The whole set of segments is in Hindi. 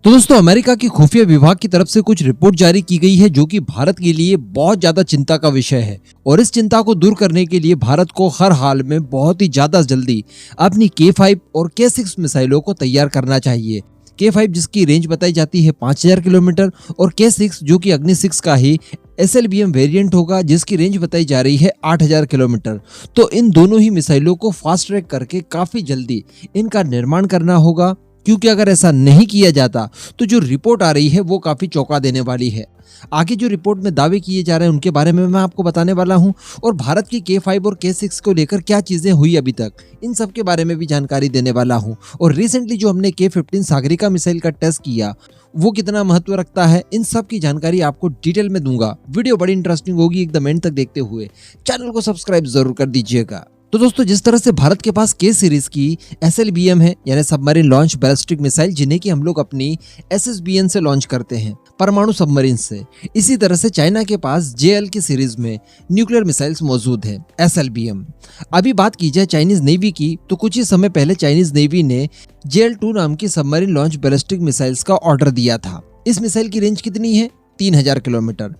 तो दोस्तों अमेरिका की खुफिया विभाग की तरफ से कुछ रिपोर्ट जारी की गई है जो कि भारत के लिए बहुत ज्यादा चिंता का विषय है। और इस चिंता को दूर करने के लिए भारत को हर हाल में बहुत ही ज्यादा जल्दी अपनी K5 और K6 मिसाइलों को तैयार करना चाहिए। K5 जिसकी रेंज बताई जाती है 5000 किलोमीटर और K6 जो कि अग्नि 6 का ही SLBM वेरिएंट होगा जिसकी रेंज बताई जा रही है 8000 किलोमीटर। तो इन दोनों ही मिसाइलों को फास्ट ट्रैक करके काफी जल्दी इनका निर्माण करना होगा, क्योंकि अगर ऐसा नहीं किया जाता तो जो रिपोर्ट आ रही है वो काफी चौंका देने वाली है। आगे जो रिपोर्ट में दावे किए जा रहे हैं उनके बारे में मैं आपको बताने वाला हूं और भारत की K5 और K6 को लेकर क्या चीजें हुई अभी तक, इन सब के बारे में भी जानकारी देने वाला हूं। और रिसेंटली जो हमने K15 सागरिका मिसाइल का टेस्ट किया वो कितना महत्व रखता है, इन सब की जानकारी आपको डिटेल में दूंगा। वीडियो बड़ी इंटरेस्टिंग होगी, एकदम एंड तक देखते हुए चैनल को सब्सक्राइब जरूर कर दीजिएगा। तो दोस्तों जिस तरह से भारत के पास K सीरीज की SLBM है यानी सबमरीन लॉन्च बैलिस्टिक मिसाइल, जिन्हें कि हम लोग अपनी SSBN से लॉन्च करते हैं परमाणु सबमरीन से, इसी तरह से चाइना के पास JL की सीरीज में न्यूक्लियर मिसाइल्स मौजूद है SLBM। अभी बात की जाए चाइनीज नेवी की तो कुछ ही समय पहले चाइनीज नेवी ने JL-2 नाम की सबमरीन लॉन्च बैलिस्टिक मिसाइल्स का ऑर्डर दिया था। इस मिसाइल की रेंज कितनी है? 3000 किलोमीटर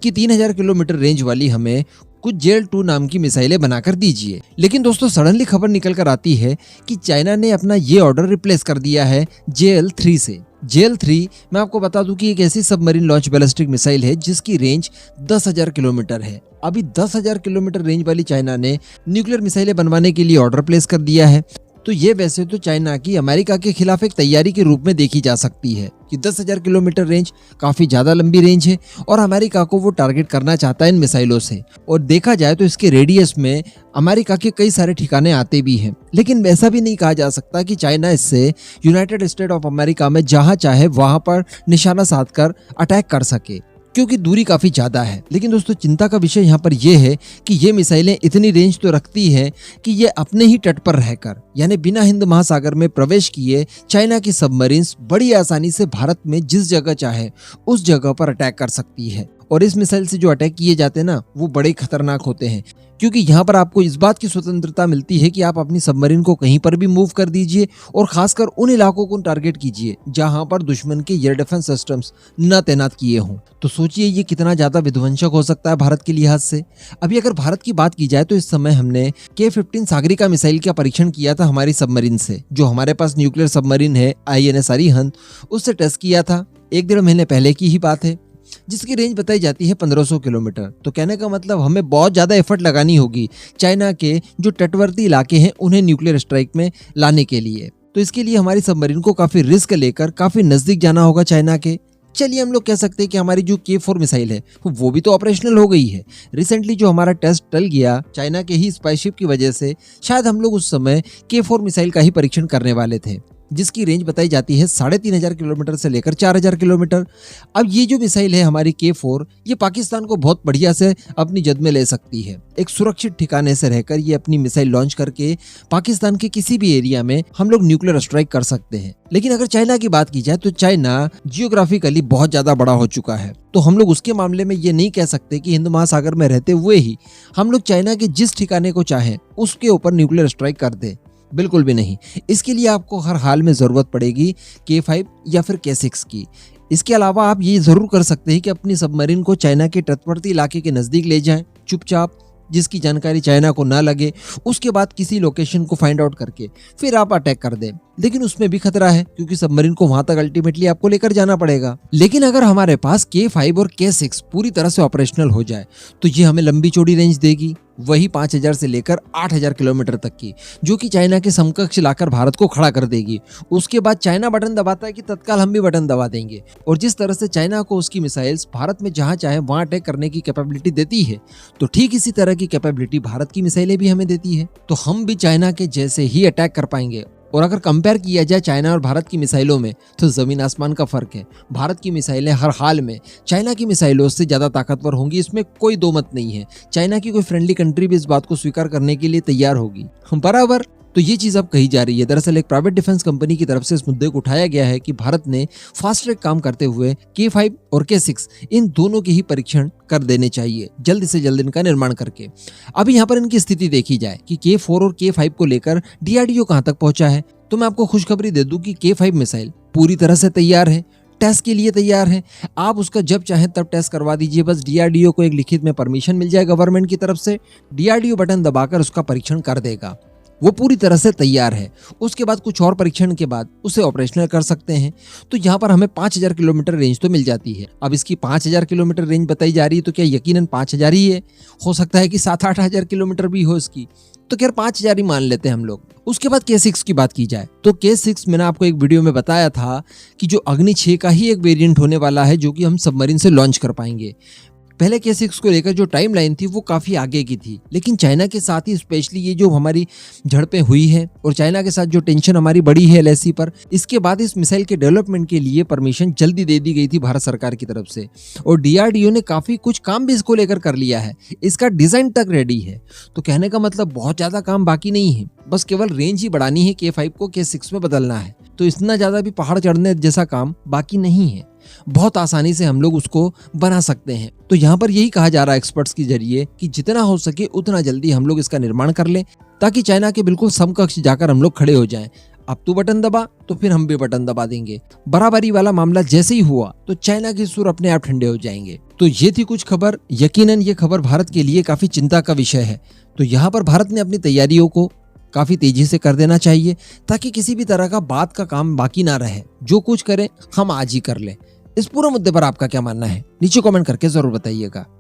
की 3000 किलोमीटर रेंज वाली हमें कुछ JL-2 नाम की मिसाइलें बनाकर दीजिए। लेकिन दोस्तों सडनली खबर निकल कर आती है कि चाइना ने अपना ये ऑर्डर रिप्लेस कर दिया है JL-3 से। JL-3 मैं आपको बता दूं कि एक ऐसी सबमरीन लॉन्च बैलिस्टिक मिसाइल है जिसकी रेंज 10,000 किलोमीटर है। अभी 10,000 किलोमीटर रेंज वाली चाइना ने न्यूक्लियर मिसाइलें बनवाने के लिए ऑर्डर प्लेस कर दिया है। तो ये वैसे तो चाइना की अमेरिका के खिलाफ एक तैयारी के रूप में देखी जा सकती है कि 10,000 किलोमीटर रेंज काफी ज्यादा लंबी रेंज है और अमेरिका को वो टारगेट करना चाहता है इन मिसाइलों से। और देखा जाए तो इसके रेडियस में अमेरिका के कई सारे ठिकाने आते भी हैं। लेकिन ऐसा भी नहीं कहा जा सकता कि चाइना इससे यूनाइटेड स्टेट ऑफ अमेरिका में जहां चाहे वहां पर निशाना साधकर अटैक कर सके, क्योंकि दूरी काफी ज्यादा है। लेकिन दोस्तों चिंता का विषय यहाँ पर यह है कि ये मिसाइलें इतनी रेंज तो रखती हैं कि ये अपने ही तट पर रहकर यानी बिना हिंद महासागर में प्रवेश किए चाइना की सबमरीन्स बड़ी आसानी से भारत में जिस जगह चाहे उस जगह पर अटैक कर सकती है। और इस मिसाइल से जो अटैक किए जाते हैं ना वो बड़े खतरनाक होते हैं, क्योंकि यहाँ पर आपको इस बात की स्वतंत्रता मिलती है कि आप अपनी सबमरीन को कहीं पर भी मूव कर दीजिए और खासकर उन इलाकों को टारगेट कीजिए जहां पर दुश्मन के एयर डिफेंस सिस्टम्स न तैनात किए हों। तो सोचिए ये कितना ज्यादा विध्वंसक हो सकता है भारत के लिहाज से। अभी अगर भारत की बात की जाए तो इस समय हमने K15 सागरिका मिसाइल का परीक्षण किया था हमारी सबमरीन से, जो हमारे पास न्यूक्लियर सबमरीन है INS अरिहंत, उससे टेस्ट किया था 1-1.5 महीने पहले की ही बात है, जिसकी रेंज बताई जाती है 1500 किलोमीटर। तो कहने का मतलब हमें बहुत ज्यादा एफर्ट लगानी होगी चाइना के जो तटवर्ती इलाके हैं उन्हें न्यूक्लियर स्ट्राइक में लाने के लिए। तो इसके लिए हमारी सबमरीन को काफी रिस्क लेकर काफी नजदीक जाना होगा चाइना के। चलिए हम लोग कह सकते हैं कि हमारी जो K4 मिसाइल है वो भी तो ऑपरेशनल हो गई है। रिसेंटली जो हमारा टेस्ट टल गया चाइना के ही स्पाइसशिप की वजह से, शायद हम लोग उस समय K4 मिसाइल का ही परीक्षण करने वाले थे, जिसकी रेंज बताई जाती है 3500 किलोमीटर से लेकर 4000 किलोमीटर। अब ये जो मिसाइल है हमारी K4, ये पाकिस्तान को बहुत बढ़िया से अपनी जद में ले सकती है। एक सुरक्षित ठिकाने से रहकर ये अपनी मिसाइल लॉन्च करके पाकिस्तान के किसी भी एरिया में हम लोग न्यूक्लियर स्ट्राइक कर सकते हैं। लेकिन अगर चाइना की बात की जाए तो चाइना जियोग्राफिकली बहुत ज्यादा बड़ा हो चुका है, तो हम लोग उसके मामले में ये नहीं कह सकते कि हिंद महासागर में रहते हुए ही हम लोग चाइना के जिस ठिकाने को चाहें उसके ऊपर न्यूक्लियर स्ट्राइक कर दे, बिल्कुल भी नहीं। इसके लिए आपको हर हाल में जरूरत पड़ेगी K5 या फिर K6 की। इसके अलावा आप ये जरूर कर सकते हैं कि अपनी सबमरीन को चाइना के तटवर्ती इलाके के नजदीक ले जाएं चुपचाप, जिसकी जानकारी चाइना को ना लगे। उसके बाद किसी लोकेशन को फाइंड आउट करके फिर आप अटैक कर दें। लेकिन उसमें भी खतरा है क्योंकि सबमरीन को वहां तक अल्टीमेटली आपको लेकर जाना पड़ेगा। लेकिन अगर हमारे पास K5 और K6 पूरी तरह से ऑपरेशनल हो जाए तो ये हमें लंबी चौड़ी रेंज देगी, वही 5000 से लेकर 8000 किलोमीटर तक की, जो कि चाइना के समकक्ष लाकर भारत को खड़ा कर देगी। उसके बाद चाइना बटन दबाता है कि तत्काल हम भी बटन दबा देंगे। और जिस तरह से चाइना को उसकी मिसाइल्स भारत में जहां चाहे वहां अटैक करने की कैपेबिलिटी देती है, तो ठीक इसी तरह की कैपेबिलिटी भारत की मिसाइलें भी हमें देती है। तो हम भी चाइना के जैसे ही अटैक कर पाएंगे। और अगर कंपेयर किया जाए चाइना और भारत की मिसाइलों में तो जमीन आसमान का फर्क है। भारत की मिसाइलें हर हाल में चाइना की मिसाइलों से ज्यादा ताकतवर होंगी, इसमें कोई दो मत नहीं है। चाइना की कोई फ्रेंडली कंट्री भी इस बात को स्वीकार करने के लिए तैयार होगी बराबर। तो ये चीज अब कही जा रही है। दरअसल एक प्राइवेट डिफेंस कंपनी की तरफ से इस मुद्दे को उठाया गया है कि भारत ने फास्ट ट्रैक काम करते हुए K5 और K6 इन दोनों के ही परीक्षण कर देने चाहिए, जल्द से जल्द इनका निर्माण करके। अब यहाँ पर इनकी स्थिति देखी जाए कि K4 और K5 को लेकर DRDO कहां तक पहुंचा है, तो मैं आपको खुशखबरी दे दूं कि K5 मिसाइल पूरी तरह से तैयार है, टेस्ट के लिए तैयार है। आप उसका जब चाहें तब टेस्ट करवा दीजिए, बस DRDO को एक लिखित में परमिशन मिल जाए गवर्नमेंट की तरफ से, DRDO बटन दबाकर उसका परीक्षण कर देगा। वो पूरी तरह से तैयार है। उसके बाद कुछ और परीक्षण के बाद उसे ऑपरेशनल कर सकते हैं। तो यहाँ पर हमें 5000 किलोमीटर रेंज तो मिल जाती है। अब इसकी 5000 किलोमीटर रेंज बताई जा रही है, तो क्या यकीनन 5000 ही है? हो सकता है कि 7-8 हजार किलोमीटर भी हो इसकी, तो खैर 5000 ही मान लेते हैं हम लोग। उसके बाद K6 की बात की जाए तो K6 मैंने आपको एक वीडियो में बताया था कि जो अग्नि 6 का ही एक वेरिएंट होने वाला है, जो कि हम सबमरीन से लॉन्च कर पाएंगे। पहले K6 को लेकर जो टाइमलाइन थी वो काफी आगे की थी, लेकिन चाइना के साथ ही स्पेशली ये जो हमारी झड़पें हुई है और चाइना के साथ जो टेंशन हमारी बढ़ी है LAC पर, इसके बाद इस मिसाइल के डेवलपमेंट के लिए परमिशन जल्दी दे दी गई थी भारत सरकार की तरफ से, और DRDO ने काफी कुछ काम भी इसको लेकर कर लिया है। इसका डिजाइन तक रेडी है। तो कहने का मतलब बहुत ज्यादा काम बाकी नहीं है, बस केवल रेंज ही बढ़ानी है, K5 को K6 में बदलना है। तो इतना ज्यादा भी पहाड़ चढ़ने जैसा काम बाकी नहीं है, बहुत आसानी से हम लोग उसको बना सकते हैं। तो यहाँ पर यही कहा जा रहा है एक्सपर्ट्स के जरिए कि जितना हो सके उतना जल्दी हम लोग इसका निर्माण कर लें, ताकि चाइना के बिल्कुल समकक्ष जाकर हम लोग खड़े हो जाएं। अब तू बटन दबा तो फिर हम भी बटन दबा देंगे। बराबरी वाला मामला जैसे ही हुआ तो चाइना के सुर अपने आप ठंडे हो जाएंगे। तो ये थी कुछ खबर। यकीनन ये खबर भारत के लिए काफी चिंता का विषय है। तो यहाँ पर भारत ने अपनी तैयारियों को काफी तेजी से कर देना चाहिए, ताकि किसी भी तरह का बात का काम बाकी ना रहे। जो कुछ करें हम आज ही कर लें। इस पूरे मुद्दे पर आपका क्या मानना है, नीचे कमेंट करके जरूर बताइएगा।